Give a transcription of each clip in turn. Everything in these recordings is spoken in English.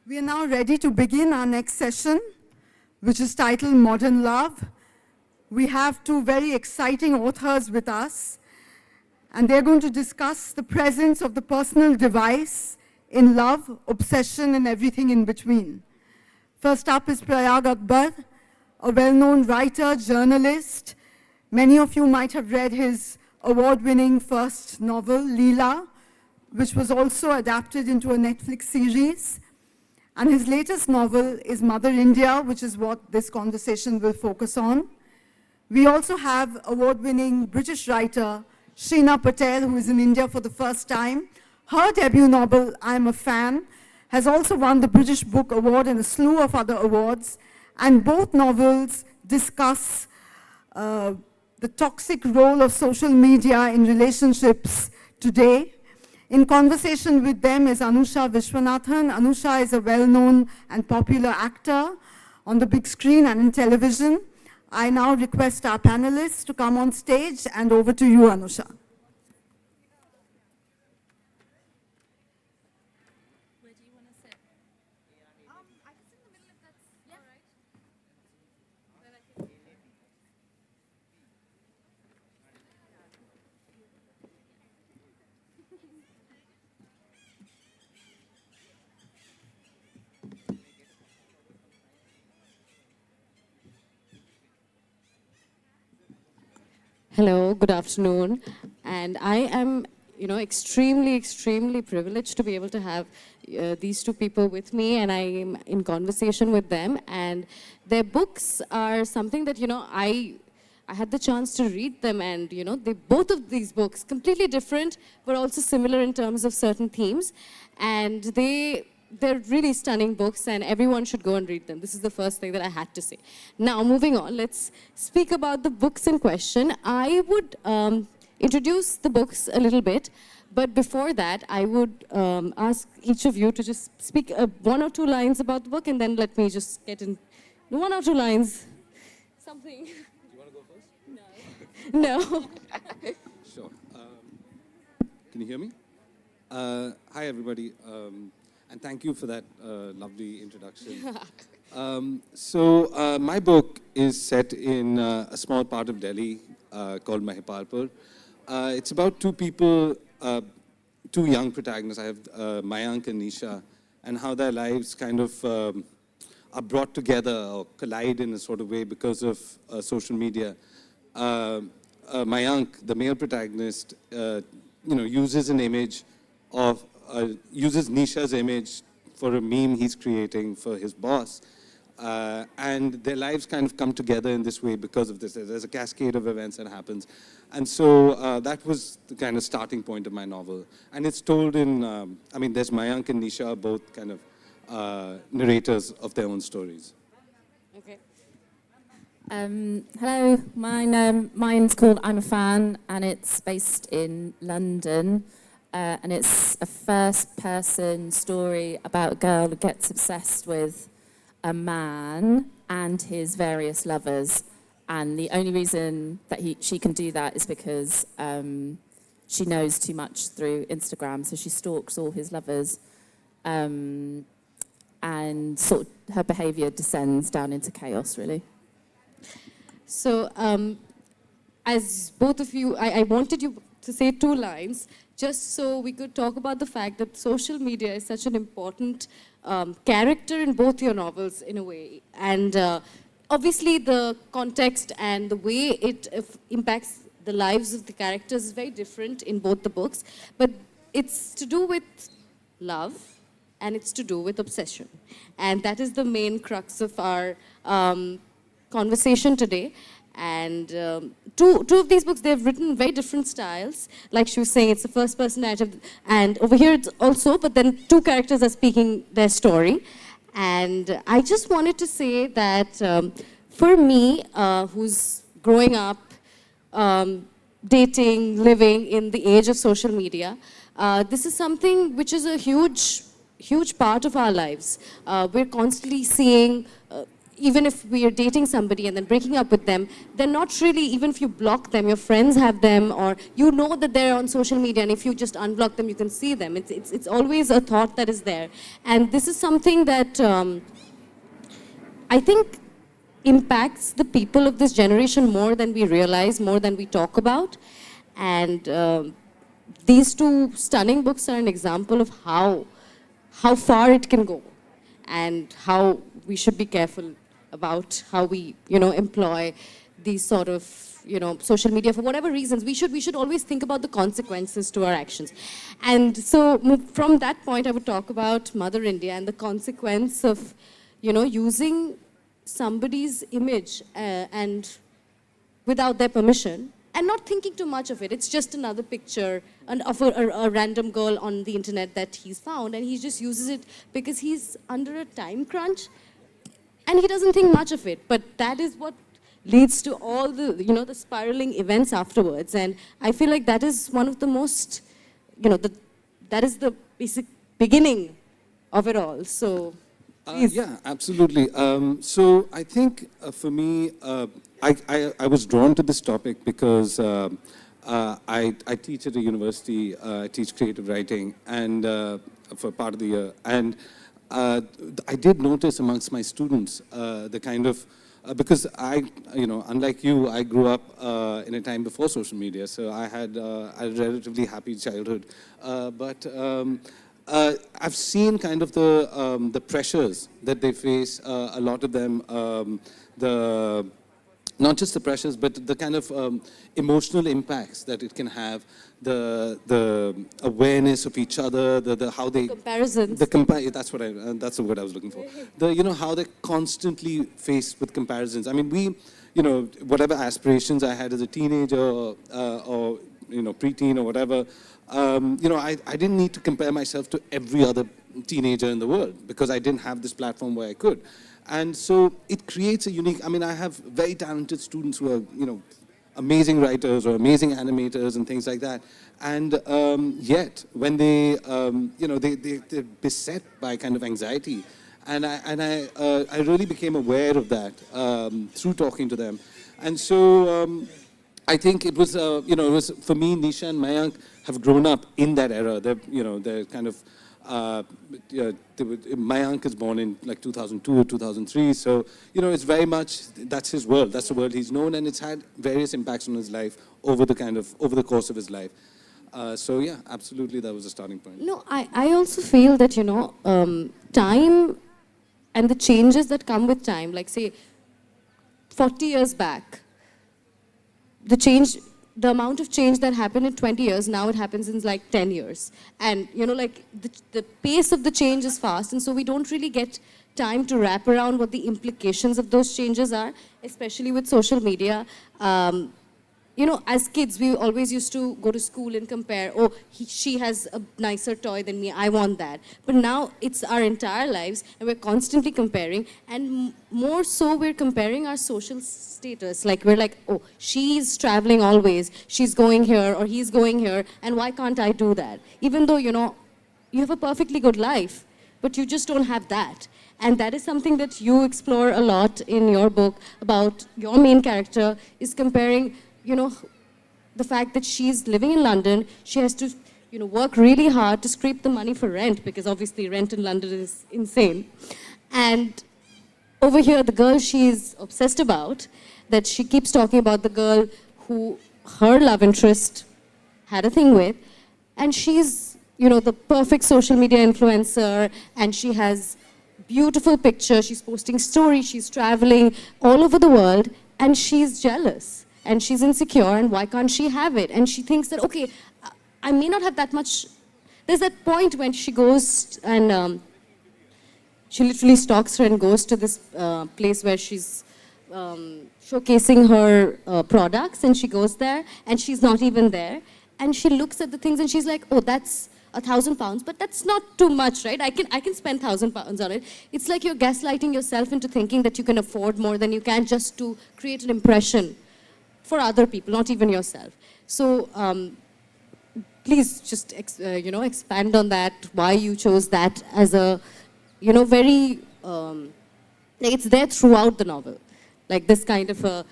We are now ready to begin our next session, which is titled Modern Love. We have two very exciting authors with us, and they're going to discuss the presence of the personal device in love, obsession, and everything in between. First up is Prayag Akbar, a well-known writer, journalist. Many of you might have read his award-winning first novel, Leela, which was also adapted into a Netflix series. And his latest novel is Mother India, which is what this conversation will focus on. We also have award-winning British writer Sheena Patel, who is in India for the first time. Her debut novel, I'm a Fan, has also won the British Book Award and a slew of other awards. And both novels discuss the toxic role of social media in relationships today. In conversation with them is Anusha Vishwanathan. Anusha is a well-known and popular actor on the big screen and in television. I now request our panelists to come on stage, and over to you, Anusha. Where do you want to sit? I can sit in the middle if that's all right. Where I can... Hello, good afternoon. And I am, extremely privileged to be able to have these two people with me, and I am in conversation with them. And their books are something that, I had the chance to read them, and, they both of these books, completely different, but also similar in terms of certain themes. And they're really stunning books, and everyone should go and read them. This is the first thing that I had to say. Now, moving on, let's speak about the books in question. I would introduce the books a little bit, but before that, I would ask each of you to just speak one or two lines about the book, and then let me just get in one or two lines. Something. Do you want to go first? No. Sure. Can you hear me? Hi, everybody. And thank you for that lovely introduction. My book is set in a small part of Delhi called Mahipalpur. It's about two people, two young protagonists. I have Mayank and Nisha, and how their lives kind of are brought together or collide in a sort of way because of social media. Mayank, the male protagonist, uses an image of uses Nisha's image for a meme he's creating for his boss. And their lives kind of come together in this way because of this. There's a cascade of events that happens. And so that was the kind of starting point of my novel. And it's told in, there's Mayank and Nisha are both kind of narrators of their own stories. Okay. Hello, mine's called I'm a Fan, and it's based in London. And it's a first-person story about a girl who gets obsessed with a man and his various lovers. And the only reason that she can do that is because she knows too much through Instagram. So she stalks all his lovers, and sort of her behaviour descends down into chaos, really. So, as both of you, I wanted you to say two lines, just so we could talk about the fact that social media is such an important character in both your novels, in a way. And obviously the context and the way it impacts the lives of the characters is very different in both the books. But it's to do with love, and it's to do with obsession. And that is the main crux of our conversation today. And two of these books, they've written very different styles. Like she was saying, it's the first person narrative. And over here it's also, but then two characters are speaking their story. And I just wanted to say that for me, who's growing up, dating, living in the age of social media, this is something which is a huge part of our lives. We're constantly seeing even if we are dating somebody and then breaking up with them, they're not really, even if you block them, your friends have them, or you know that they're on social media, and if you just unblock them, you can see them. It's always a thought that is there. And this is something that I think impacts the people of this generation more than we realize, more than we talk about. And these two stunning books are an example of how far it can go and how we should be careful about how we, employ these sort of, social media for whatever reasons. We should always think about the consequences to our actions. And so from that point, I would talk about Mother India and the consequence of, using somebody's image and without their permission, and not thinking too much of it. It's just another picture of a random girl on the internet that he's found, and he just uses it because he's under a time crunch, and he doesn't think much of it. But that is what leads to all the, the spiraling events afterwards. And I feel like that is one of the most, that is the basic beginning of it all. So, please. Yeah, absolutely. So I think for me, I was drawn to this topic because I teach at a university. I teach creative writing and for part of the year. And I did notice amongst my students the kind of, because I, unlike you, I grew up in a time before social media. So I had a relatively happy childhood. But I've seen kind of the pressures that they face, a lot of them, not just the pressures, but the kind of emotional impacts that it can have, the awareness of each other, the how they Comparisons. That's that's the word I was looking for. How they're constantly faced with comparisons. I mean, we, whatever aspirations I had as a teenager or preteen or whatever, I didn't need to compare myself to every other teenager in the world because I didn't have this platform where I could. And so it creates a unique, I have very talented students who are, amazing writers or amazing animators and things like that. And yet, when they, they're beset by kind of anxiety. And I really became aware of that through talking to them. And so I think it was, it was, for me, Nisha and Mayank have grown up in that era. They're kind of, Mayank is born in like 2002 or 2003, so it's very much, that's his world, that's the world he's known, and it's had various impacts on his life over the course of his life. So yeah, absolutely, that was a starting point. No, I also feel that, time and the changes that come with time, like say 40 years back, the amount of change that happened in 20 years, now it happens in like 10 years. And, like the pace of the change is fast, and so we don't really get time to wrap around what the implications of those changes are, especially with social media. As kids, we always used to go to school and compare, oh, she has a nicer toy than me, I want that. But now it's our entire lives, and we're constantly comparing, and more so we're comparing our social status. Like, we're like, oh, she's traveling always, she's going here, or he's going here, and why can't I do that? Even though, you have a perfectly good life, but you just don't have that. And that is something that you explore a lot in your book about your main character, is comparing the fact that she's living in London, she has to, work really hard to scrape the money for rent, because obviously rent in London is insane. And over here, the girl she's obsessed about, that she keeps talking about, the girl who her love interest had a thing with, and she's, the perfect social media influencer, and she has beautiful pictures, she's posting stories, she's traveling all over the world, and she's jealous. And she's insecure, and why can't she have it? And she thinks that, okay, I may not have that much. There's that point when she goes and she literally stalks her and goes to this place where she's showcasing her products, and she goes there, and she's not even there. And she looks at the things, and she's like, oh, that's £1,000, but that's not too much, right? I can spend £1,000 on it. It's like you're gaslighting yourself into thinking that you can afford more than you can just to create an impression for other people, not even yourself. So please just expand on that, why you chose that as a very like it's there throughout the novel, like this kind of a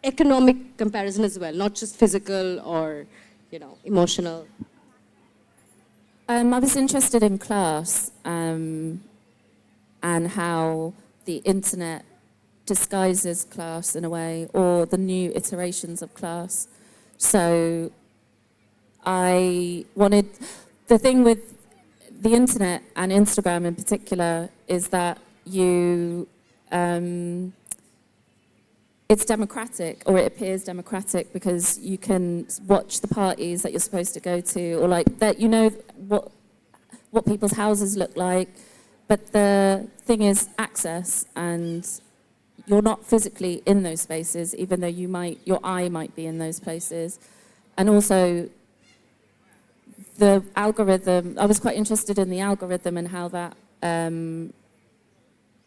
economic comparison as well, not just physical or emotional. I was interested in class and how the internet disguises class in a way, or the new iterations of class. So I wanted, the thing with the internet and Instagram in particular is that it's democratic, or it appears democratic, because you can watch the parties that you're supposed to go to, or like that, what people's houses look like. But the thing is access, and you're not physically in those spaces, even though your eye might be in those places. And also the algorithm, I was quite interested in the algorithm and how that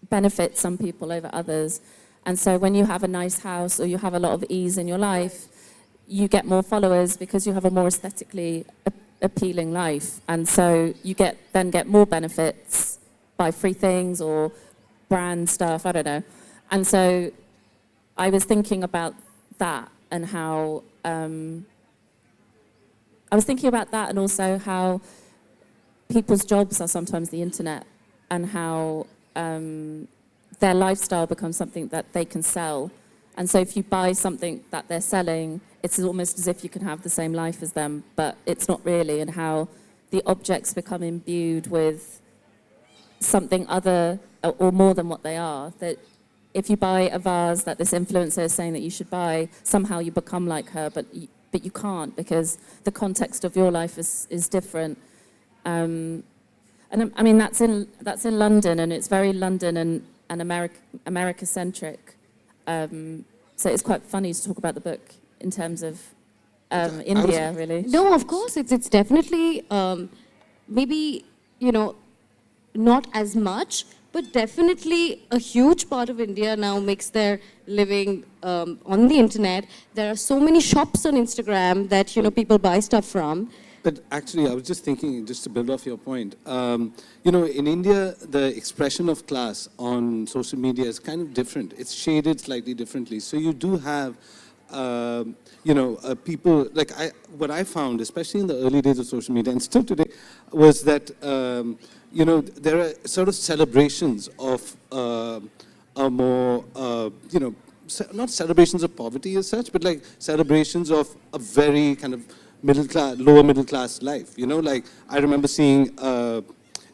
benefits some people over others. And so when you have a nice house, or you have a lot of ease in your life, you get more followers because you have a more aesthetically appealing life. And so you then get more benefits by free things or brand stuff, I don't know. And so I was thinking about that, and how and also how people's jobs are sometimes the internet, and how their lifestyle becomes something that they can sell. And so if you buy something that they're selling, it's almost as if you can have the same life as them, but it's not really, and how the objects become imbued with something other or more than what they are. That if you buy a vase that this influencer is saying that you should buy, somehow you become like her, but you can't, because the context of your life is different. And I mean, that's in London, and it's very London and America-centric. So it's quite funny to talk about the book in terms of India, really. No, of course, it's definitely maybe not as much, but definitely a huge part of India now makes their living on the internet. There are so many shops on Instagram that people buy stuff from. But actually, I was just thinking, just to build off your point, in India, the expression of class on social media is kind of different. It's shaded slightly differently. So you do have, people, like what I found, especially in the early days of social media, and still today, was that, there are sort of celebrations of a more, not celebrations of poverty as such, but like celebrations of a very kind of lower middle class life. Like I remember seeing,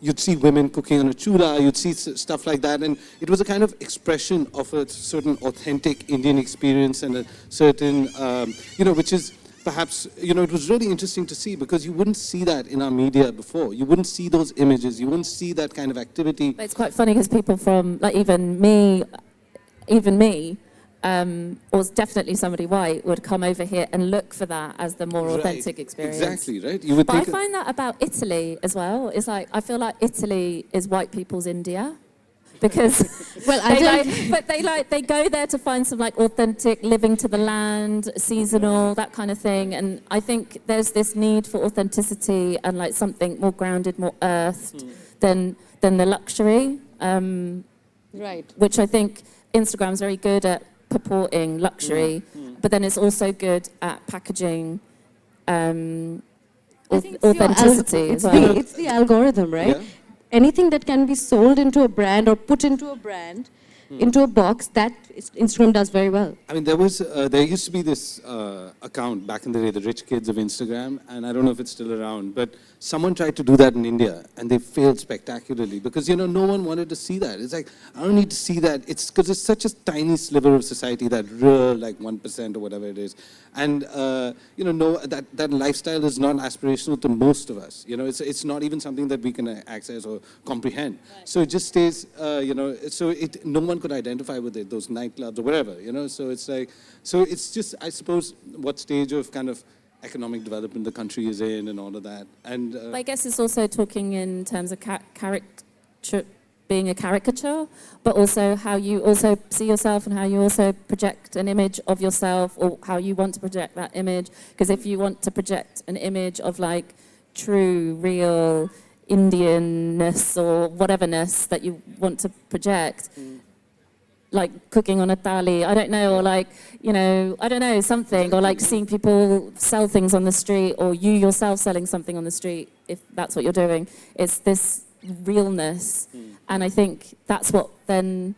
you'd see women cooking on a chula, you'd see stuff like that, and it was a kind of expression of a certain authentic Indian experience, and a certain, which is perhaps, it was really interesting to see, because you wouldn't see that in our media before. You wouldn't see those images, you wouldn't see that kind of activity. But it's quite funny, because people from, like even me, or definitely somebody white, would come over here and look for that as the more authentic experience. Exactly, right? You would but I find that about Italy as well. It's like, I feel like Italy is white people's India. Because they go there to find some like authentic living to the land, seasonal, that kind of thing. And I think there's this need for authenticity and like something more grounded, more earthed than the luxury. Right. Which I think Instagram's very good at purporting luxury, but then it's also good at packaging authenticity as well. It's the algorithm, right? Yeah. Anything that can be sold into a brand or put into a brand, into a box, that Instagram does very well. I mean, there used to be this account back in the day, the Rich Kids of Instagram, and I don't know if it's still around, but someone tried to do that in India, and they failed spectacularly, because, no one wanted to see that. It's like, I don't need to see that. It's because it's such a tiny sliver of society, that real, like 1% or whatever it is. And, that lifestyle is not aspirational to most of us. It's not even something that we can access or comprehend. Right. So it just stays, no one could identify with it, those nightclubs or whatever, so it's like, so it's just, I suppose, what stage of kind of economic development the country is in and all of that. And I guess it's also talking in terms of character, being a caricature, but also how you also see yourself and how you also project an image of yourself, or how you want to project that image. Because if you want to project an image of like true, real Indianness or whateverness that you want to project, like cooking on a thali, I don't know, or like, you know, I don't know, something, or like seeing people sell things on the street, or you yourself selling something on the street, if that's what you're doing. It's this realness. And I think that's what then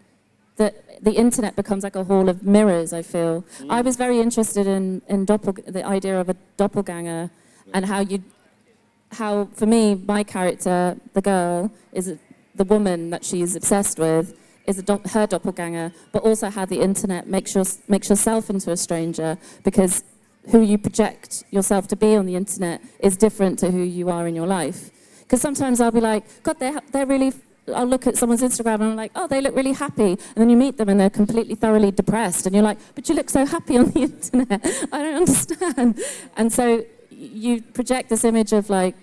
the internet becomes like a hall of mirrors, I feel. I was very interested in the idea of a doppelganger, and how for me, my character, the girl, is the woman that she's obsessed with, is her doppelganger, but also how the internet makes yourself into a stranger, because who you project yourself to be on the internet is different to who you are in your life. Because sometimes I'll be like, God, they're really, I'll look at someone's Instagram and I'm like, oh, they look really happy. And then you meet them and they're completely thoroughly depressed. And you're like, but you look so happy on the internet. I don't understand. And so you project this image of like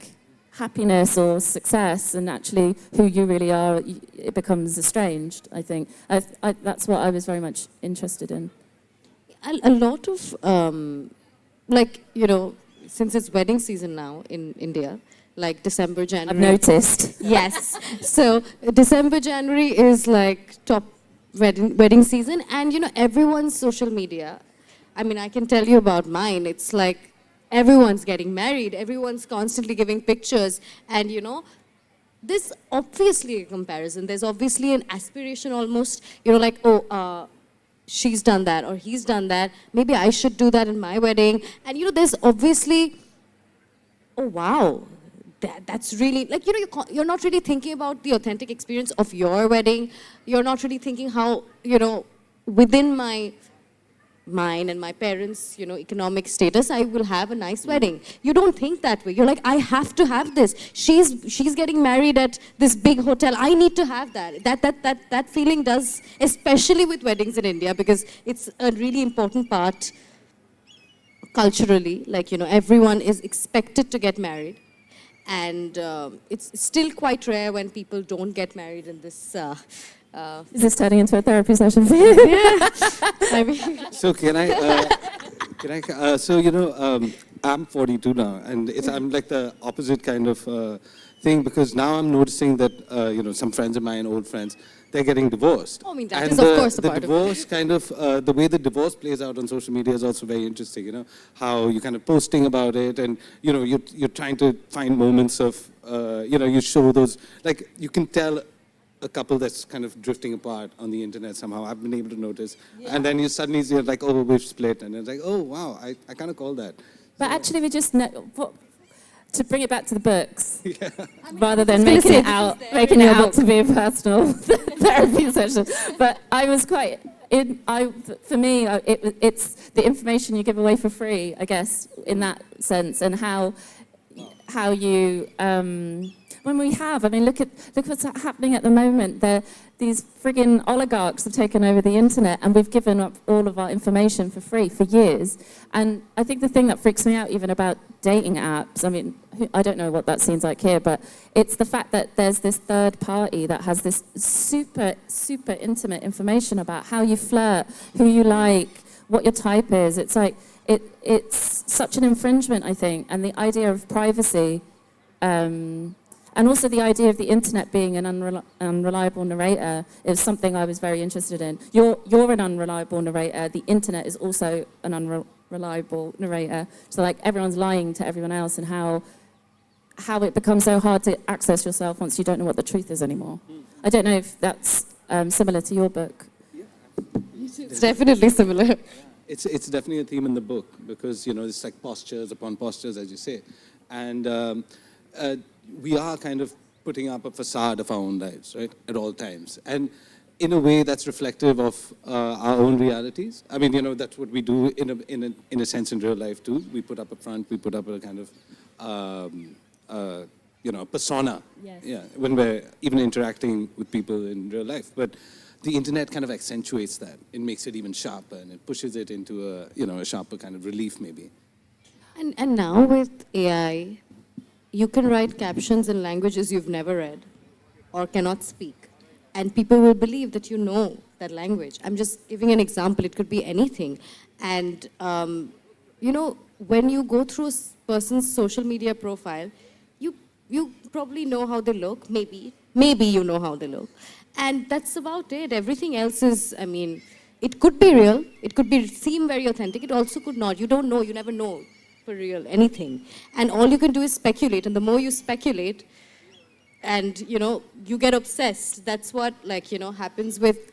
happiness or success, and actually who you really are, it becomes estranged, I think. That's what I was very much interested in. A lot of, like, you know, since it's wedding season now in India, like December, January. I've noticed. Yes. So December, January is like top wedding season. And, you know, everyone's social media, I mean, I can tell you about mine. It's like everyone's getting married. Everyone's constantly giving pictures. And, you know, there's obviously a comparison. There's obviously an aspiration almost, you know, like, oh, she's done that or he's done that. Maybe I should do that in my wedding. And, you know, there's obviously, oh, wow. That's really, like, you know, you're not really thinking about the authentic experience of your wedding. You're not really thinking how, you know, within mine and my parents', you know, economic status, I will have a nice wedding. You don't think that way. You're like, I have to have this. She's getting married at this big hotel. I need to have that. That feeling does, especially with weddings in India, because it's a really important part culturally. Like, you know, everyone is expected to get married. And it's still quite rare when people don't get married in this. Is this turning into a therapy session for you? Yeah. I mean, So so you know, I'm 42 now, and I'm like the opposite kind of thing, because now I'm noticing that you know, some friends of mine, old friends, they're getting divorced. I mean, that and is of course a the part of it. divorce kind of the way the divorce plays out on social media is also very interesting. You know, how you kind of posting about it, and you know, you're trying to find moments of you know, you show those, like, you can tell a couple that's kind of drifting apart on the internet somehow. I've been able to notice. Yeah. And then you suddenly see like, oh, we've split. And it's like, oh, wow, I kind of call that. But actually, we just know, to bring it back to the books, rather than making it out to be a personal therapy session. But I was quite, for me, it's the information you give away for free, I guess, in that sense, and how you, when we have, I mean, look what's happening at the moment. These friggin' oligarchs have taken over the internet, and we've given up all of our information for free for years. And I think the thing that freaks me out even about dating apps, I mean, I don't know what that seems like here, but it's the fact that there's this third party that has this super, super intimate information about how you flirt, who you like, what your type is. It's like, it's such an infringement, I think, and the idea of privacy, and also the idea of the internet being an unreliable narrator is something I was very interested in. You're an unreliable narrator. The internet is also an unreliable narrator. So like everyone's lying to everyone else, and how it becomes so hard to access yourself once you don't know what the truth is anymore. I don't know if that's similar to your book. it's definitely similar. It's definitely a theme in the book, because, you know, it's like postures upon postures, as you say. And we are kind of putting up a facade of our own lives, right, at all times. And in a way that's reflective of our own realities. I mean, you know, that's what we do in a sense in real life too. We put up a front, we put up a kind of, you know, persona. Yes. Yeah, when we're even interacting with people in real life. But the internet kind of accentuates that. It makes it even sharper, and it pushes it into a, you know, a sharper kind of relief maybe. And now with AI, you can write captions in languages you've never read or cannot speak, and people will believe that you know that language. I'm just giving an example. It could be anything. And, you know, when you go through a person's social media profile, you probably know how they look, maybe you know how they look. And that's about it. Everything else is, I mean, it could be real, it could be seem very authentic, it also could not. You don't know, you never know for real anything. And all you can do is speculate, and the more you speculate, and you get obsessed. That's what happens with.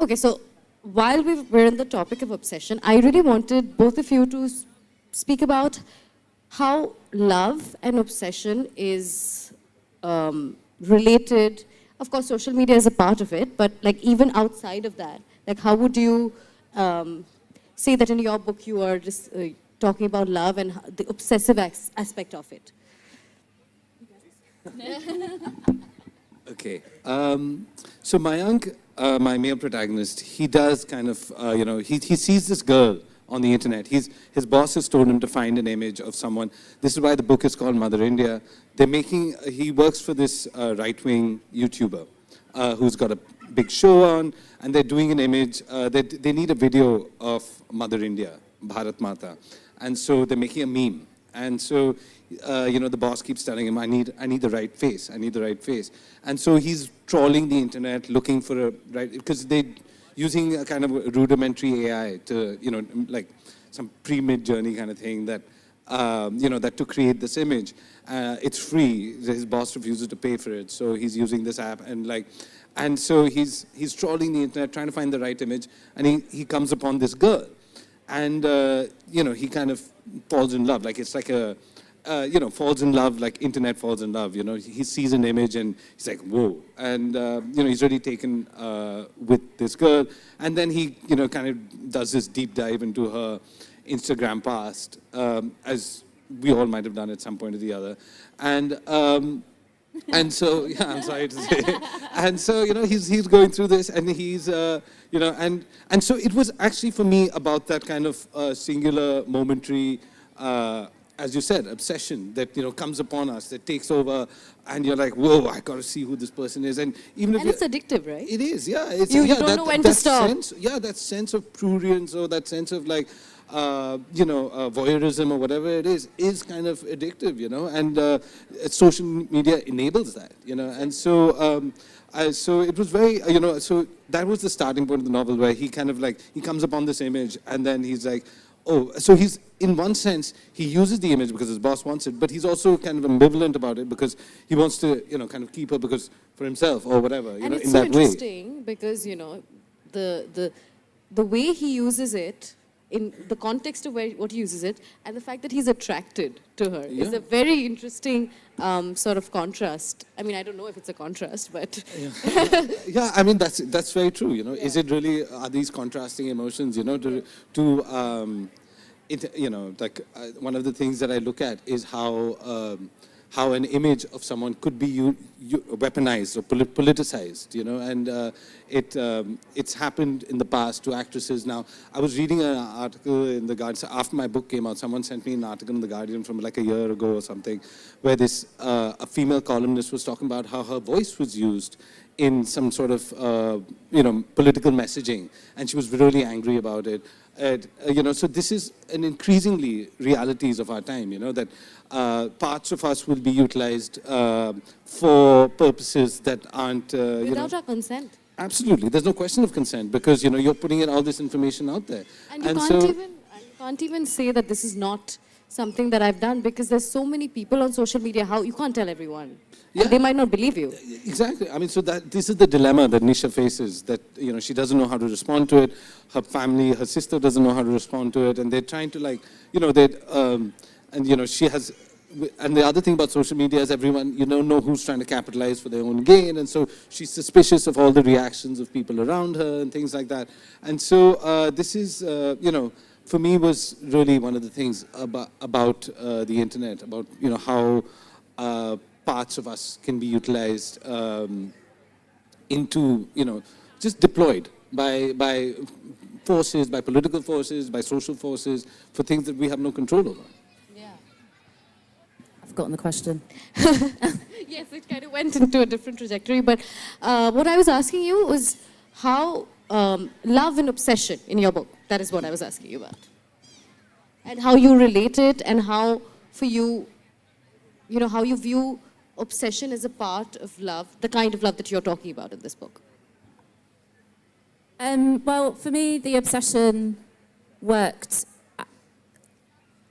Okay, so while we're on the topic of obsession, I really wanted both of you to speak about how love and obsession is related. Of course, social media is a part of it, but even outside of that, how would you say that in your book you are just talking about love and the obsessive aspect of it? Okay. So Mayank, my male protagonist, he does kind of, he sees this girl on the internet. His boss has told him to find an image of someone. This is why the book is called Mother India. He works for this right-wing YouTuber who's got a big show on, and they're doing an image. They need a video of Mother India, Bharat Mata. And so they're making a meme. And so, the boss keeps telling him, I need the right face. I need the right face. And so he's trawling the internet, looking for a right, because they're using a kind of rudimentary AI to, like some pre-mid journey kind of thing that, that to create this image. It's free. His boss refuses to pay for it. So he's using this app and so he's trawling the internet, trying to find the right image. And he comes upon this girl. And, he kind of falls in love. It's like a, falls in love, like internet falls in love. He sees an image and he's like, whoa. And, he's really taken with this girl. And then he, kind of does this deep dive into her Instagram past, as we all might have done at some point or the other. And so, yeah, I'm sorry to say. And so, he's going through this, and he's, and so it was actually for me about that kind of singular, momentary, as you said, obsession that, comes upon us, that takes over, and you're like, whoa, I got to see who this person is. And even if it's addictive, right? It is, yeah. You don't know when to stop. That sense of prurience, or that sense of voyeurism or whatever it is kind of addictive, and social media enables that, and so so it was very, so that was the starting point of the novel, where he kind of he comes upon this image, and then he's like, oh, so he's, in one sense, he uses the image because his boss wants it, but he's also kind of ambivalent about it because he wants to, kind of keep her for himself or whatever, and it's in so that way. interesting because, the way he uses it, in the context of what he uses it, and the fact that he's attracted to her is a very interesting sort of contrast. I mean, I don't know if it's a contrast, but... Yeah, I mean, that's very true, Is it really, are these contrasting emotions, one of the things that I look at is how an image of someone could be weaponized or politicized, and it's happened in the past to actresses. Now, I was reading an article in The Guardian, after my book came out, someone sent me an article in The Guardian from a year ago or something, where a female columnist was talking about how her voice was used in some sort of, political messaging, and she was really angry about it. So this is an increasingly realities of our time, that parts of us will be utilized for purposes that aren't, without our consent. Absolutely. There's no question of consent because, you're putting in all this information out there. And you can't even say that this is not something that I've done because there's so many people on social media, how you can't tell everyone. Yeah. They might not believe you. Exactly. I mean, so this is the dilemma that Nisha faces, that, she doesn't know how to respond to it. Her family, her sister doesn't know how to respond to it. And they're trying to she has, and the other thing about social media is everyone, know who's trying to capitalize for their own gain. And so she's suspicious of all the reactions of people around her and things like that. And so this is, for me was really one of the things about the internet, about, how parts of us can be utilized into, just deployed by forces, by political forces, by social forces, for things that we have no control over. Yeah. I've forgotten the question. Yes, it kind of went into a different trajectory, but what I was asking you was how love and obsession in your book, that is what I was asking you about. And how you relate it and how, for you, how you view obsession as a part of love, the kind of love that you're talking about in this book? Well, for me, the obsession worked.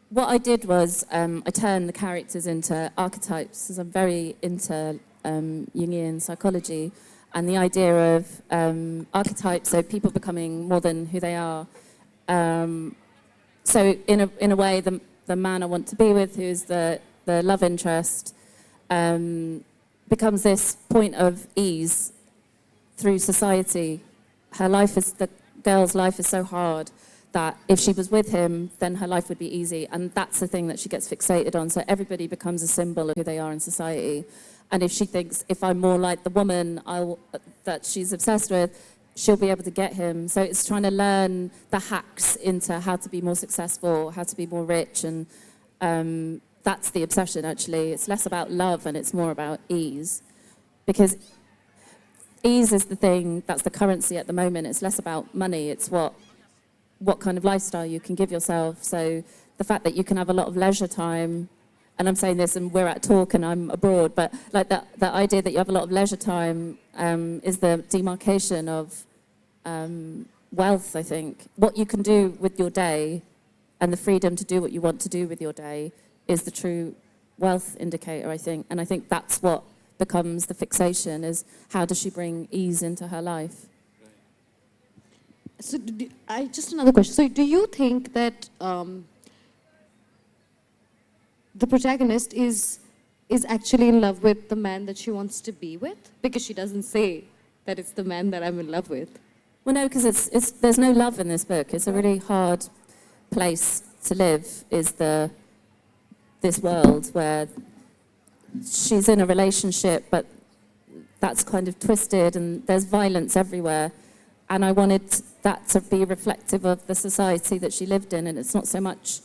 What I did was I turned the characters into archetypes, as I'm very into Jungian psychology, and the idea of archetypes, so people becoming more than who they are. So in a way, the man I want to be with, who's the love interest, becomes this point of ease through society. The girl's life is so hard that if she was with him, then her life would be easy. And that's the thing that she gets fixated on. So everybody becomes a symbol of who they are in society. And if she thinks, if I'm more like the woman that she's obsessed with, she'll be able to get him. So it's trying to learn the hacks into how to be more successful, how to be more rich. And that's the obsession, actually. It's less about love and it's more about ease. Because ease is the thing, that's the currency at the moment. It's less about money. It's what kind of lifestyle you can give yourself. So the fact that you can have a lot of leisure time, and I'm saying this and we're at talk and I'm abroad, but like that idea that you have a lot of leisure time is the demarcation of wealth, I think. What you can do with your day and the freedom to do what you want to do with your day is the true wealth indicator, I think. And I think that's what becomes the fixation, is how does she bring ease into her life? So just another question. So do you think that the protagonist is actually in love with the man that she wants to be with? Because she doesn't say that it's the man that I'm in love with. Well, no, because there's no love in this book. It's a really hard place to live, is this world where she's in a relationship, but that's kind of twisted and there's violence everywhere. And I wanted that to be reflective of the society that she lived in. And it's not so much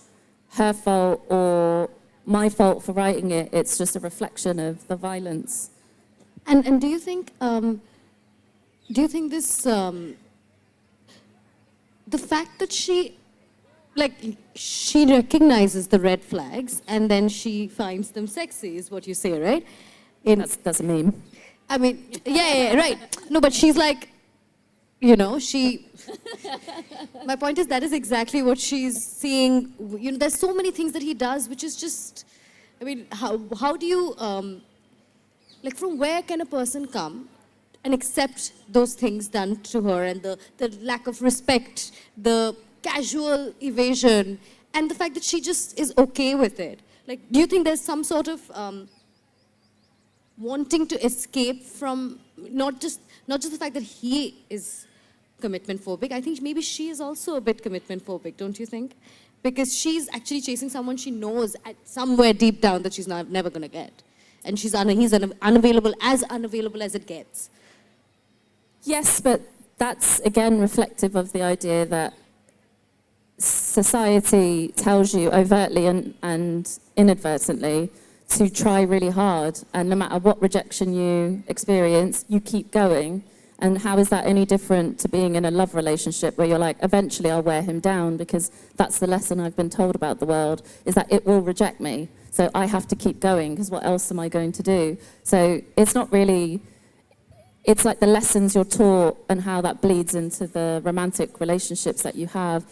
her fault or my fault for writing it. It's just a reflection of the violence. And do you think this, the fact that she recognizes the red flags and then she finds them sexy is what you say, right? That's a meme. I mean, yeah, right. No, but she's like, my point is that is exactly what she's seeing. There's so many things that he does, which is just, I mean, how do you, from where can a person come and accept those things done to her, and the lack of respect, the casual evasion, and the fact that she just is okay with it? Like, do you think there's some sort of wanting to escape from not just the fact that he is commitment phobic? I think maybe she is also a bit commitment phobic, don't you think? Because she's actually chasing someone she knows at somewhere deep down that she's never going to get. And he's unavailable as it gets. Yes, but that's again reflective of the idea that society tells you overtly and inadvertently to try really hard, and no matter what rejection you experience, you keep going. And how is that any different to being in a love relationship where you're like, eventually I'll wear him down, because that's the lesson I've been told about the world, is that it will reject me. So I have to keep going, because what else am I going to do? So it's not really, it's like the lessons you're taught and how that bleeds into the romantic relationships that you have.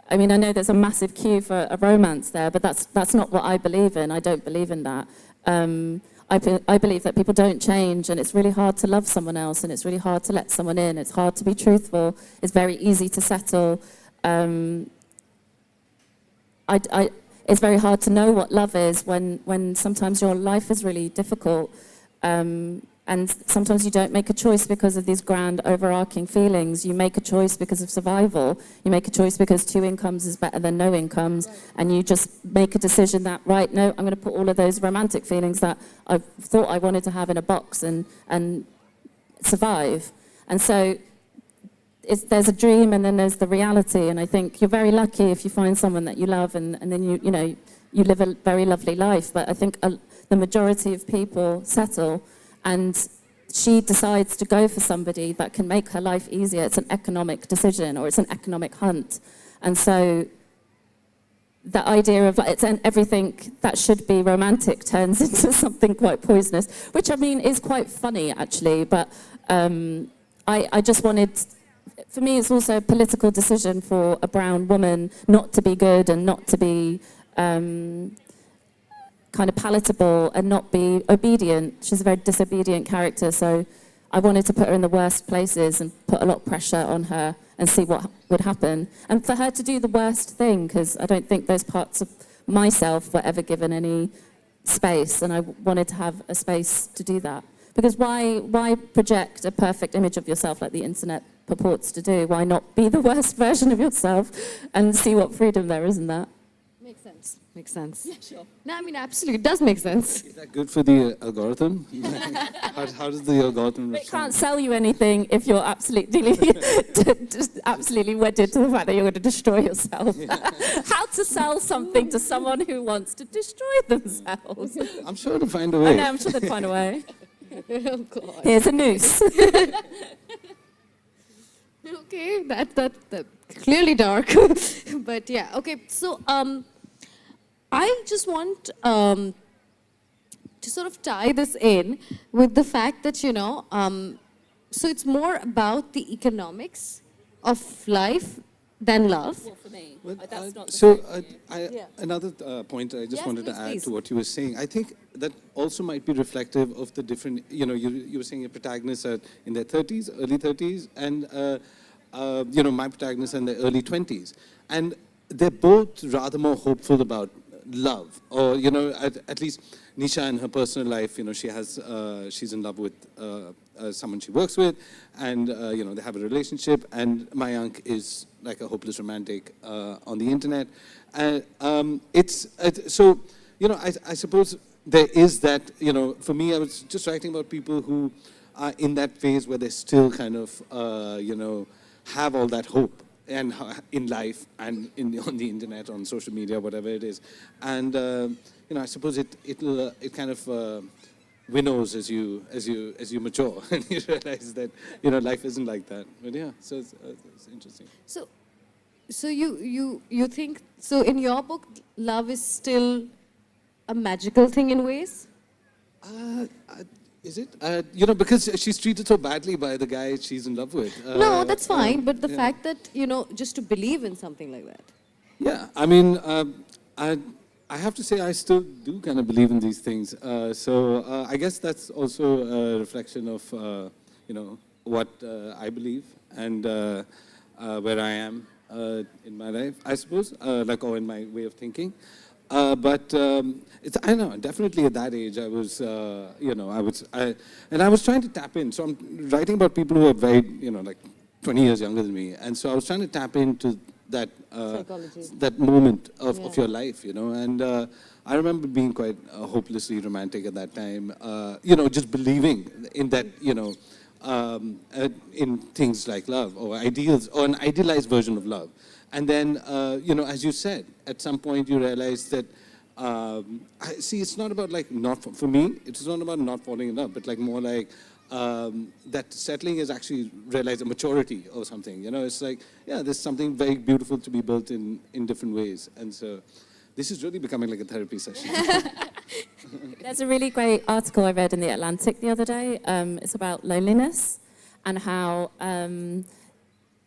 I mean, I know there's a massive queue for a romance there, but that's not what I believe in. I don't believe in that. I believe that people don't change, and it's really hard to love someone else, and it's really hard to let someone in. It's hard to be truthful. It's very easy to settle. It's very hard to know what love is when sometimes your life is really difficult. And sometimes you don't make a choice because of these grand overarching feelings. You make a choice because of survival. You make a choice because 2 incomes is better than no incomes. And you just make a decision that, right, no, I'm going to put all of those romantic feelings that I thought I wanted to have in a box and survive. And so there's a dream and then there's the reality. And I think you're very lucky if you find someone that you love and then you live a very lovely life. But I think the majority of people settle. And she decides to go for somebody that can make her life easier. It's an economic decision, or it's an economic hunt. And so the idea of it's and everything that should be romantic turns into something quite poisonous, which I mean is quite funny actually. But I just wanted, for me, it's also a political decision for a brown woman not to be good and not to be kind of palatable and not be obedient. She's a very disobedient character, so I wanted to put her in the worst places and put a lot of pressure on her and see what would happen. And for her to do the worst thing, because I don't think those parts of myself were ever given any space, and I wanted to have a space to do that. Because why project a perfect image of yourself like the internet purports to do? Why not be the worst version of yourself and see what freedom there is in that? Makes sense. Makes sense. Yeah, sure. No, I mean, absolutely, it does make sense. Is that good for the algorithm? how does the algorithm It respond? can't sell you anything if you're absolutely, just absolutely wedded to the fact that you're going to destroy yourself. How to sell something to someone who wants to destroy themselves? I'm sure to find a I way. know, I'm sure they'd find a way. Oh, God. Here's a noose. Okay, that clearly dark. But yeah, okay, so I just want to sort of tie this in with the fact that, you know, so it's more about the economics of life than love. Well, for me, Well, that's not the so Yeah. another point I just Yes, wanted to please, add please. to what you were saying. I think that also might be reflective of the different, you know, you were saying your protagonists are in their 30s, early 30s, and, you know, my protagonists are in their early 20s. And they're both rather more hopeful about love, or, you know, at least Nisha in her personal life, you know, she's in love with someone she works with, and, you know, they have a relationship, and Mayank is like a hopeless romantic on the internet. And so, you know, I suppose there is that, you know, for me, I was just writing about people who are in that phase where they still kind of, you know, have all that hope and in life and on the internet, on social media, whatever it is. And, you know, I suppose it kind of winnows as you mature and you realize that, you know, life isn't like that. But yeah, so it's interesting. So you think, so in your book, love is still a magical thing in ways? Is it? You know, because she's treated so badly by the guy she's in love with. No, that's fine, but the yeah. fact that, you know, just to believe in something like that. Yeah, I mean, I have to say I still do kind of believe in these things. So I guess that's also a reflection of, you know, what I believe and where I am in my life, I suppose, like, or in my way of thinking. But it's, I know, definitely at that age, I was, you know, I was trying to tap in. So I'm writing about people who are very, you know, like 20 years younger than me. And so I was trying to tap into that, that moment of your life, you know. And I remember being quite hopelessly romantic at that time, you know, just believing in that, you know, in things like love or ideals or an idealized version of love. And then, you know, as you said, at some point you realize that, see, it's not about like for me, it's not about not falling in love, but like more like that settling is actually realize a maturity or something. You know, it's like, yeah, there's something very beautiful to be built in different ways. And so this is really becoming like a therapy session. There's a really great article I read in The Atlantic the other day. It's about loneliness and how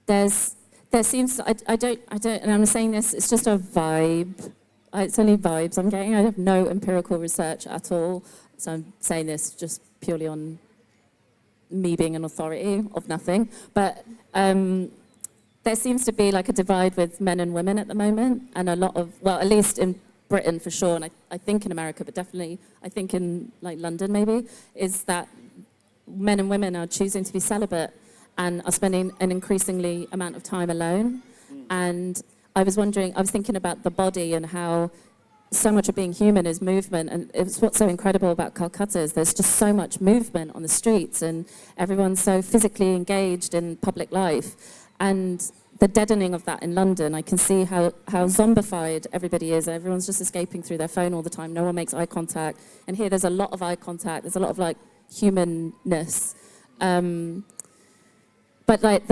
there seems, I don't, and I'm saying this, it's just a vibe. It's only vibes I'm getting. I have no empirical research at all. So I'm saying this just purely on me being an authority of nothing. But there seems to be like a divide with men and women at the moment. And a lot of, well, at least in Britain for sure, and I think in America, but definitely I think in like London maybe, is that men and women are choosing to be celibate and are spending an increasingly amount of time alone. And I was thinking about the body and how so much of being human is movement. And it's what's so incredible about Calcutta is there's just so much movement on the streets and everyone's so physically engaged in public life. And the deadening of that in London, I can see how zombified everybody is. Everyone's just escaping through their phone all the time. No one makes eye contact. And here there's a lot of eye contact. There's a lot of like humanness. But like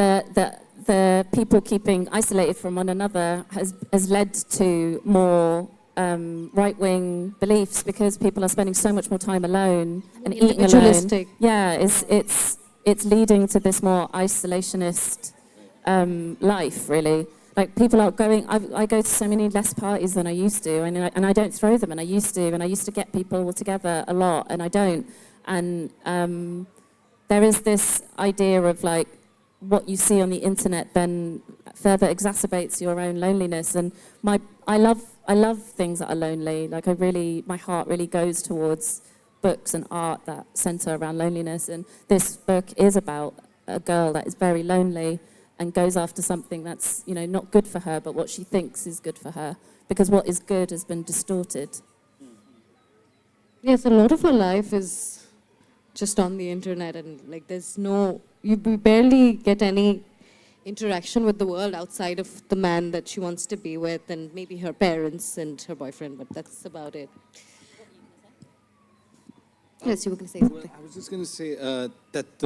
the people keeping isolated from one another has led to more right-wing beliefs because people are spending so much more time alone and eating alone. Individualistic. Yeah, it's leading to this more isolationist life, really. Like people are going, I go to so many less parties than I used to, and I don't throw them, and I used to get people all together a lot, and I don't. And there is this idea of like what you see on the internet then further exacerbates your own loneliness. And I love things that are lonely. Like my heart really goes towards books and art that center around loneliness. And this book is about a girl that is very lonely and goes after something that's, you know, not good for her, but what she thinks is good for her, because what is good has been distorted. Yes, a lot of her life is just on the internet, and like you barely get any interaction with the world outside of the man that she wants to be with, and maybe her parents and her boyfriend, but that's about it. Yes, you were going to say something. Well, I was just going to say that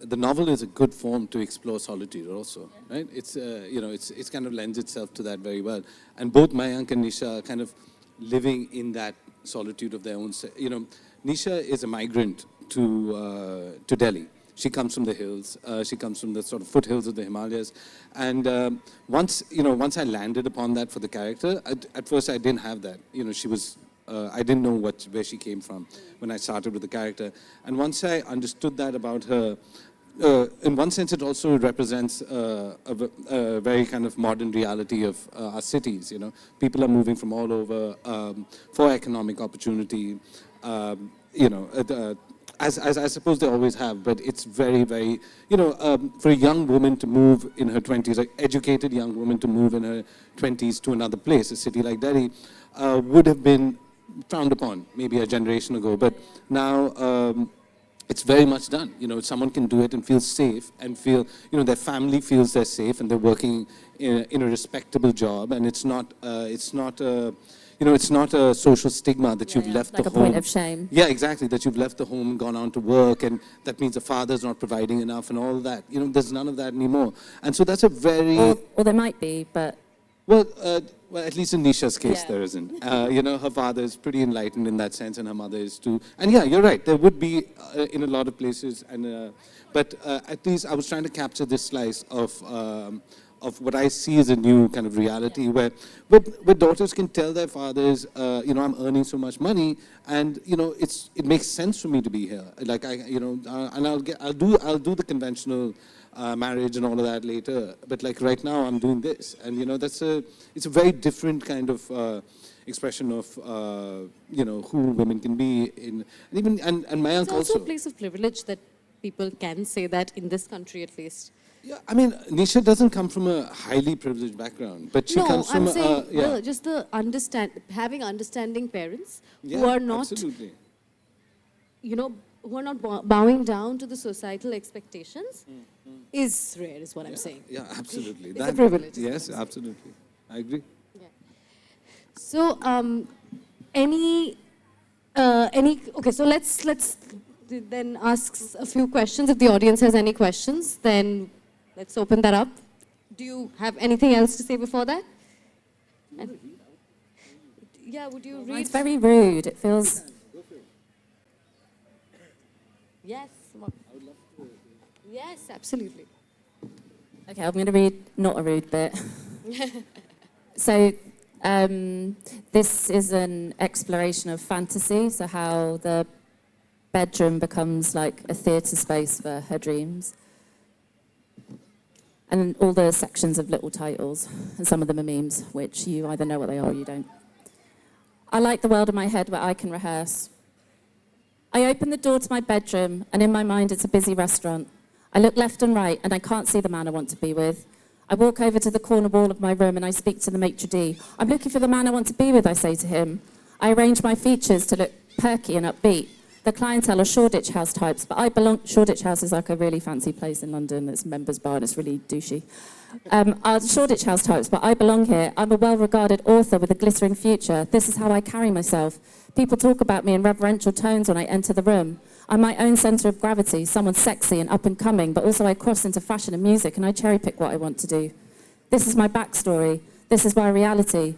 the novel is a good form to explore solitude also, right? It's, it's kind of lends itself to that very well. And both Mayank and Nisha are kind of living in that solitude of their own. Nisha is a migrant to Delhi. She comes from the hills. She comes from the sort of foothills of the Himalayas. And once I landed upon that for the character, at first I didn't have that. She was, I didn't know where she came from when I started with the character. And once I understood that about her, in one sense it also represents a very kind of modern reality of our cities. People are moving from all over for economic opportunity. As I suppose they always have, but it's very, very, for a young woman to move in her 20s, like educated young woman to move in her 20s to another place, a city like Delhi, would have been frowned upon maybe a generation ago. But now it's very much done. Someone can do it and feel safe and feel, their family feels they're safe and they're working in a respectable job, and it's not a social stigma that you've left like the a home. point of shame. Yeah, exactly, that you've left the home and gone on to work, and that means the father's not providing enough and all that. There's none of that anymore. And so that's a very... Or there might be, but... Well, at least in Nisha's case, there isn't. Her father is pretty enlightened in that sense, and her mother is too. And yeah, you're right, there would be in a lot of places, but at least I was trying to capture this slice of what I see as a new kind of reality where daughters can tell their fathers, I'm earning so much money, and it makes sense for me to be here. Like and I'll do the conventional marriage and all of that later, but like right now I'm doing this, and it's a very different kind of expression of who women can be in, and Mayank It's also a place of privilege that people can say that in this country at least. Yeah, I mean, Nisha doesn't come from a highly privileged background, but she comes from just the having understanding parents yeah, who are not, absolutely. Who are not bowing down to the societal expectations is rare, is what I'm saying. Yeah, absolutely. It's a privilege. Yes, absolutely. I agree. Yeah. So, okay, so let's then ask a few questions. If the audience has any questions, then let's open that up. Do you have anything else to say before that? Yeah, would you read? It's very rude. It feels... Yes. Yes, absolutely. Okay, I'm going to read not a rude bit. So this is an exploration of fantasy, so how the bedroom becomes like a theatre space for her dreams. And all the sections of little titles, and some of them are memes, which you either know what they are or you don't. I like the world in my head where I can rehearse. I open the door to my bedroom, and in my mind it's a busy restaurant. I look left and right, and I can't see the man I want to be with. I walk over to the corner wall of my room, and I speak to the maitre d'. I'm looking for the man I want to be with, I say to him. I arrange my features to look perky and upbeat. The clientele are Shoreditch House types, but Shoreditch House is like a really fancy place in London. It's a members bar and it's really douchey. Are Shoreditch House types, but I belong here. I'm a well-regarded author with a glittering future. This is how I carry myself. People talk about me in reverential tones when I enter the room. I'm my own centre of gravity, someone sexy and up and coming, but also I cross into fashion and music and I cherry pick what I want to do. This is my backstory. This is my reality.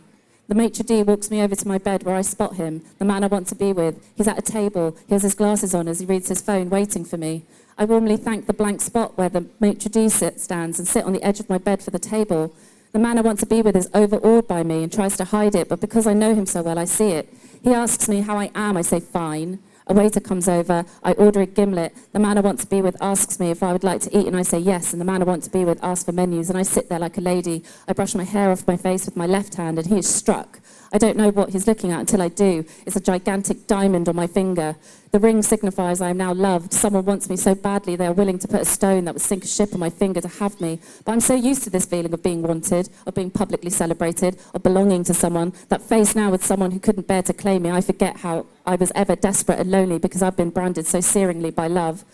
The maitre d' walks me over to my bed where I spot him, the man I want to be with. He's at a table, he has his glasses on as he reads his phone, waiting for me. I warmly thank the blank spot where the maitre d' stands and sit on the edge of my bed for the table. The man I want to be with is overawed by me and tries to hide it, but because I know him so well, I see it. He asks me how I am, I say fine. A waiter comes over, I order a gimlet. The man I want to be with asks me if I would like to eat, and I say yes, and the man I want to be with asks for menus, and I sit there like a lady. I brush my hair off my face with my left hand, and he is struck. I don't know what he's looking at until I do. It's a gigantic diamond on my finger. The ring signifies I am now loved. Someone wants me so badly they are willing to put a stone that would sink a ship on my finger to have me. But I'm so used to this feeling of being wanted, of being publicly celebrated, of belonging to someone, that faced now with someone who couldn't bear to claim me, I forget how I was ever desperate and lonely because I've been branded so searingly by love.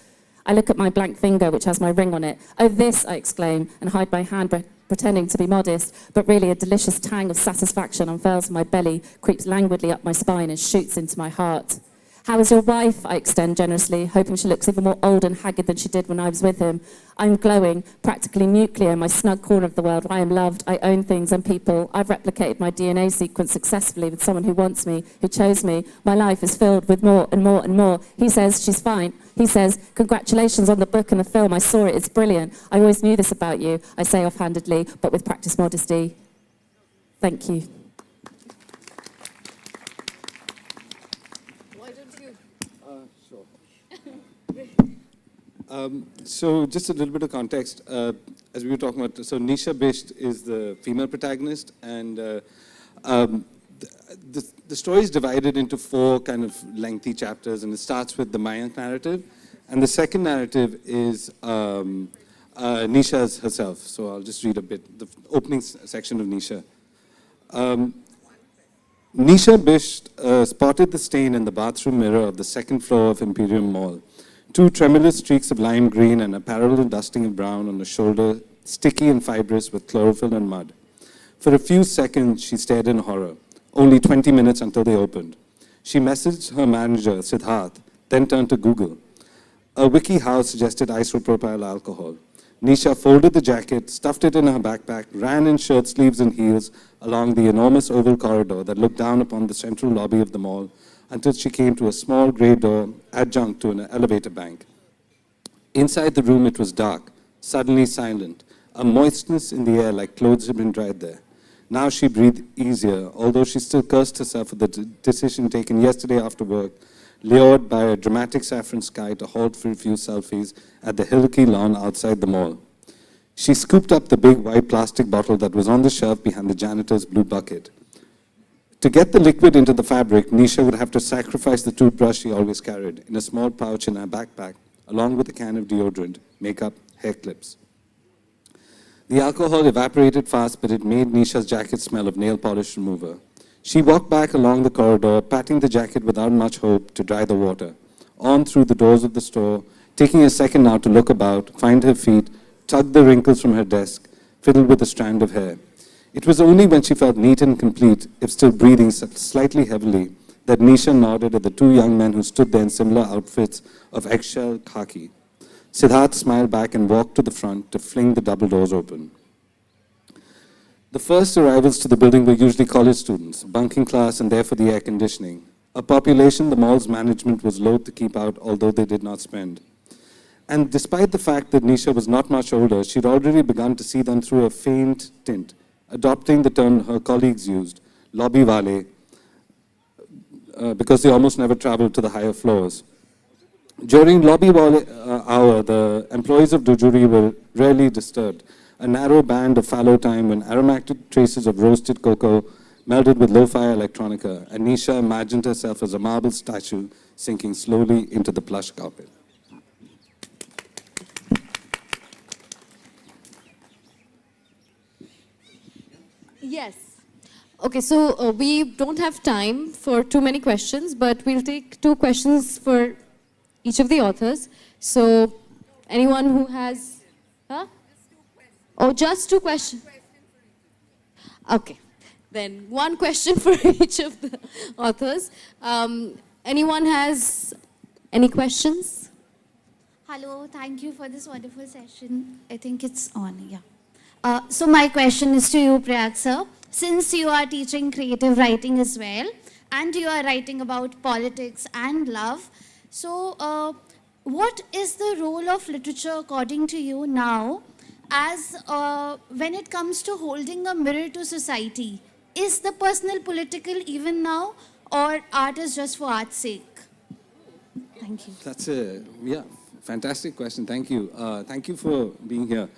I look at my blank finger, which has my ring on it. Oh, this, I exclaim, and hide my hand, pretending to be modest, but really a delicious tang of satisfaction unfurls my belly, creeps languidly up my spine, and shoots into my heart. How is your wife? I extend generously, hoping she looks even more old and haggard than she did when I was with him. I'm glowing, practically nuclear in my snug corner of the world. I am loved, I own things and people. I've replicated my DNA sequence successfully with someone who wants me, who chose me. My life is filled with more and more and more. He says, she's fine. He says, congratulations on the book and the film. I saw it, it's brilliant. I always knew this about you, I say offhandedly, but with practiced modesty. Thank you. So just a little bit of context, as we were talking about, so Nisha Bisht is the female protagonist, and the story is divided into 4 kind of lengthy chapters, and it starts with the Mayank narrative, and the second narrative is Nisha's herself. So I'll just read a bit, the opening section of Nisha. Nisha Bisht spotted the stain in the bathroom mirror of the 2nd floor of Imperium Mall. 2 tremulous streaks of lime green and a parallel dusting of brown on the shoulder, sticky and fibrous with chlorophyll and mud. For a few seconds, she stared in horror. Only 20 minutes until they opened. She messaged her manager, Siddharth, then turned to Google. A WikiHow suggested isopropyl alcohol. Nisha folded the jacket, stuffed it in her backpack, ran in shirt sleeves and heels along the enormous oval corridor that looked down upon the central lobby of the mall, until she came to a small grey door adjunct to an elevator bank. Inside the room it was dark, suddenly silent, a moistness in the air like clothes had been dried there. Now she breathed easier, although she still cursed herself for the decision taken yesterday after work, lured by a dramatic saffron sky to halt for a few selfies at the hillocky lawn outside the mall. She scooped up the big white plastic bottle that was on the shelf behind the janitor's blue bucket. To get the liquid into the fabric, Nisha would have to sacrifice the toothbrush she always carried in a small pouch in her backpack, along with a can of deodorant, makeup, hair clips. The alcohol evaporated fast, but it made Nisha's jacket smell of nail polish remover. She walked back along the corridor, patting the jacket without much hope to dry the water, on through the doors of the store, taking a second now to look about, find her feet, tug the wrinkles from her desk, fiddle with a strand of hair. It was only when she felt neat and complete, if still breathing slightly heavily, that Nisha nodded at the 2 young men who stood there in similar outfits of eggshell khaki. Siddharth smiled back and walked to the front to fling the double doors open. The first arrivals to the building were usually college students, bunking class and there for the air conditioning, a population the mall's management was loath to keep out, although they did not spend. And despite the fact that Nisha was not much older, she'd already begun to see them through a faint tint, adopting the term her colleagues used, lobby wale, because they almost never traveled to the higher floors. During lobby wale hour, the employees of Dujuri were rarely disturbed, a narrow band of fallow time when aromatic traces of roasted cocoa melded with lo-fi electronica, and Nisha imagined herself as a marble statue sinking slowly into the plush carpet. Yes. Okay, so we don't have time for too many questions, but we'll take 2 questions for each of the authors. So, anyone who has... Huh? Oh, just 2 questions? Okay. Then 1 question for each of the authors. Anyone has Any questions? Hello, thank you for this wonderful session. I think it's on, yeah. So my question is to you, Prayag sir. Since you are teaching creative writing as well, and you are writing about politics and love, so what is the role of literature according to you now as when it comes to holding a mirror to society? Is the personal political even now, or art is just for art's sake? Thank you. That's a fantastic question. Thank you. Thank you for being here,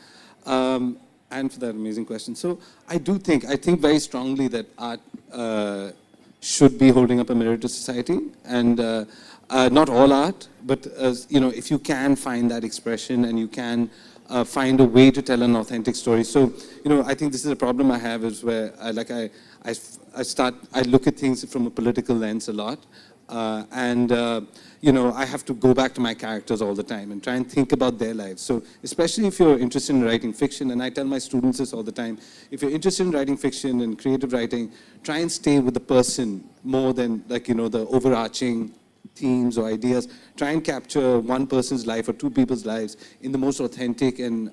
and for that amazing question. So I think very strongly that art should be holding up a mirror to society, and not all art, but if you can find that expression and you can find a way to tell an authentic story. So I think this is a problem I have, is where I look at things from a political lens a lot. I have to go back to my characters all the time and try and think about their lives. So especially if you're interested in writing fiction, and I tell my students this all the time, if you're interested in writing fiction and creative writing, try and stay with the person more than the overarching themes or ideas. Try and capture one person's life or two people's lives in the most authentic and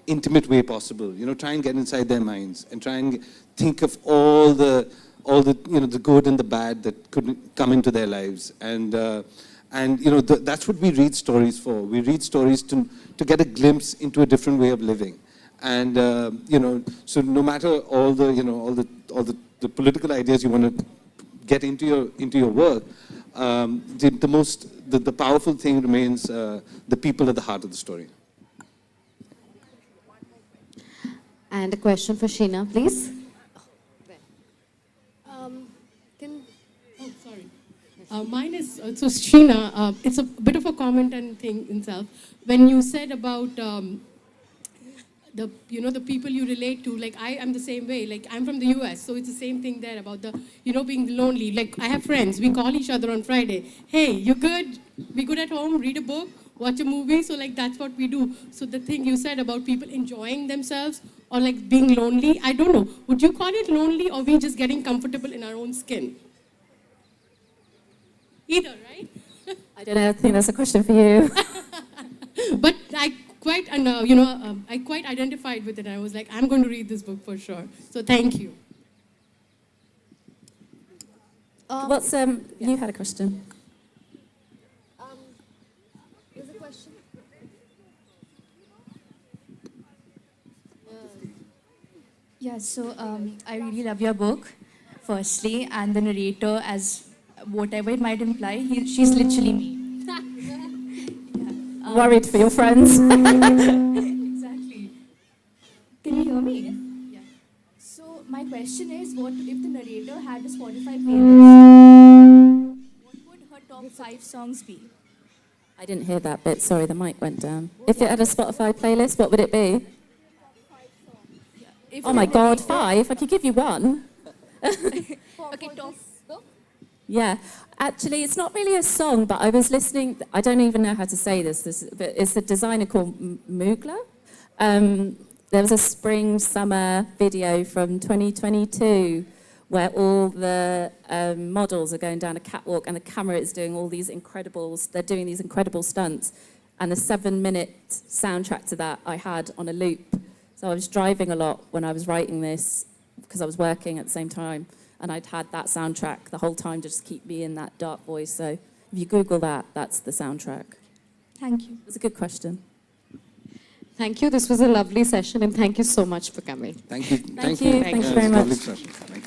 intimate way possible. Try and get inside their minds and try and think of all the the good and the bad that could come into their lives, and that's what we read stories for. We read stories to get a glimpse into a different way of living, and so no matter all the political ideas you want to get into your work, the powerful thing remains the people at the heart of the story. And a question for Sheena, please. Mine is, so Sheena, it's a bit of a comment and thing itself. When you said about the people you relate to, like I am the same way, like I'm from the US, so it's the same thing there about the, being lonely. Like I have friends, we call each other on Friday, hey, you good? We good at home, read a book, watch a movie, so like that's what we do. So the thing you said about people enjoying themselves or like being lonely, I don't know, would you call it lonely or we just getting comfortable in our own skin? Either, right? I don't know, I think that's a question for you. But I quite identified with it. I was like, I'm going to read this book for sure. So thank you. You had a question. There's a question. Yeah, so I really love your book, firstly, and the narrator, as whatever it might imply, she's literally me. Worried for your friends. Exactly. Can you hear me? Yeah. So my question is, what if the narrator had a Spotify playlist? What would her top 5 songs be? I didn't hear that bit, sorry, the mic went down. If it had a Spotify playlist, what would it be? If Oh my the God, narrator- 5? I could give you one. Okay, top. Yeah, actually, it's not really a song, but I was listening. I don't even know how to say this but it's a designer called Mugler. There was a spring-summer video from 2022 where all the models are going down a catwalk and the camera is doing all these they're doing these incredible stunts. And the 7-minute soundtrack to that I had on a loop. So I was driving a lot when I was writing this because I was working at the same time. And I'd had that soundtrack the whole time to just keep me in that dark voice. So if you Google that, that's the soundtrack. Thank you. It was a good question. Thank you. This was a lovely session, and thank you so much for coming. Thank you. Thank you. Thank you Yeah, very it's a much. lovely session. Thank you.